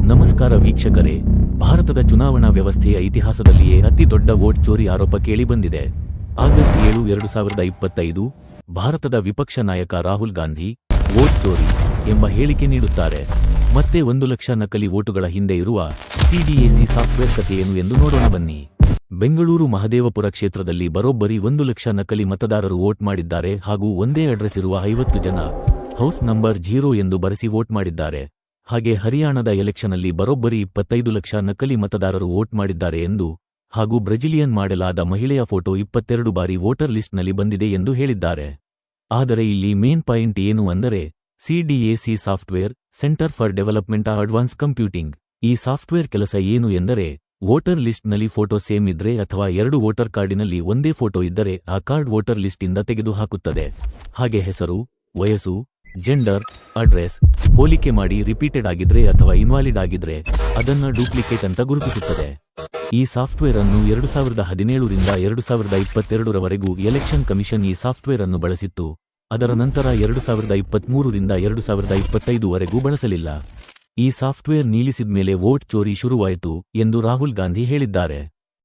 ನಮಸ್ಕಾರ ವೀಕ್ಷಕರೇ, ಭಾರತದ ಚುನಾವಣಾ ವ್ಯವಸ್ಥೆಯ ಇತಿಹಾಸದಲ್ಲಿಯೇ ಅತಿ ದೊಡ್ಡ ವೋಟ್ ಚೋರಿ ಆರೋಪ ಕೇಳಿಬಂದಿದೆ. ಆಗಸ್ಟ್ 7, 2025 ಭಾರತದ ವಿಪಕ್ಷ ನಾಯಕ ರಾಹುಲ್ ಗಾಂಧಿ ವೋಟ್ ಚೋರಿ ಎಂಬ ಹೇಳಿಕೆ ನೀಡುತ್ತಾರೆ. ಮತ್ತೆ 1 ಲಕ್ಷ ನಕಲಿ ವೋಟುಗಳ ಹಿಂದೆ ಇರುವ ಸಿಡಿಎಸಿ ಸಾಫ್ಟ್ವೇರ್ ಕಥೆಯೇನು ಎಂದು ನೋಡೋಣ ಬನ್ನಿ. ಬೆಂಗಳೂರು ಮಹದೇವಪುರ ಕ್ಷೇತ್ರದಲ್ಲಿ ಬರೋಬ್ಬರಿ 1 ಲಕ್ಷ ನಕಲಿ ಮತದಾರರು ವೋಟ್ ಮಾಡಿದ್ದಾರೆ ಹಾಗೂ ಒಂದೇ ಅಡ್ರೆಸ್ ಇರುವ 50 ಜನ ಹೌಸ್ ನಂಬರ್ 0 ಎಂದು ಬರೆಸಿ ವೋಟ್ ಮಾಡಿದ್ದಾರೆ. ಹಾಗೆ ಹರಿಯಾಣದ ಎಲೆಕ್ಷನ್ನಲ್ಲಿ ಬರೋಬ್ಬರಿ 25 ಲಕ್ಷ ನಕಲಿ ಮತದಾರರು ವೋಟ್ ಮಾಡಿದ್ದಾರೆ ಎಂದು ಹಾಗೂ ಬ್ರೆಜಿಲಿಯನ್ ಮಾಡೆಲ್ ಮಹಿಳೆಯ ಫೋಟೋ 22 ಬಾರಿ ವೋಟರ್ ಲಿಸ್ಟ್ನಲ್ಲಿ ಬಂದಿದೆ ಎಂದು ಹೇಳಿದ್ದಾರೆ. ಆದರೆ ಇಲ್ಲಿ ಮೇನ್ ಪಾಯಿಂಟ್ ಏನು ಅಂದರೆ CDAC software, centre for development advance computing. ಈ ಸಾಫ್ಟ್ವೇರ್ ಕೆಲಸ ಏನು ಎಂದರೆ ವೋಟರ್ ಲಿಸ್ಟ್ನಲ್ಲಿ ಫೋಟೋ ಸೇಮ್ ಇದ್ರೆ ಅಥವಾ 2 ವೋಟರ್ ಕಾರ್ಡಿನಲ್ಲಿ ಒಂದೇ ಫೋಟೋ ಇದ್ದರೆ ಆ ಕಾರ್ಡ್ ವೋಟರ್ ಲಿಸ್ಟಿಂದ ತೆಗೆದು ಹಾಕುತ್ತದೆ. ಹಾಗೆ ಹೆಸರು, ವಯಸ್ಸು, ಜೆಂಡರ್, ಅಡ್ರೆಸ್ ಹೋಲಿಕೆ ಮಾಡಿ ರಿಪೀಟೆಡ್ ಆಗಿದ್ರೆ ಅಥವಾ ಇನ್ವಾಲಿಡ್ ಆಗಿದ್ರೆ ಅದನ್ನ ಡೂಪ್ಲಿಕೇಟ್ ಅಂತ ಗುರುತಿಸುತ್ತದೆ. ಈ ಸಾಫ್ಟ್ವೇರ್ ಅನ್ನು 2017 ರಿಂದ 2022 ರವರೆಗೂ ಎಲೆಕ್ಷನ್ ಕಮಿಷನ್ ಈ ಸಾಫ್ಟ್ವೇರ್ ಅನ್ನು ಬಳಸಿತ್ತು. ಅದರ ನಂತರ 2023 ರಿಂದ 2025 ವರೆಗೂ ಬಳಸಲಿಲ್ಲ. ಈ ಸಾಫ್ಟ್ವೇರ್ ನಿಲ್ಲಿಸಿದ್ಮೇಲೆ ವೋಟ್ ಚೋರಿ ಶುರುವಾಯಿತು ಎಂದು ರಾಹುಲ್ ಗಾಂಧಿ ಹೇಳಿದ್ದಾರೆ.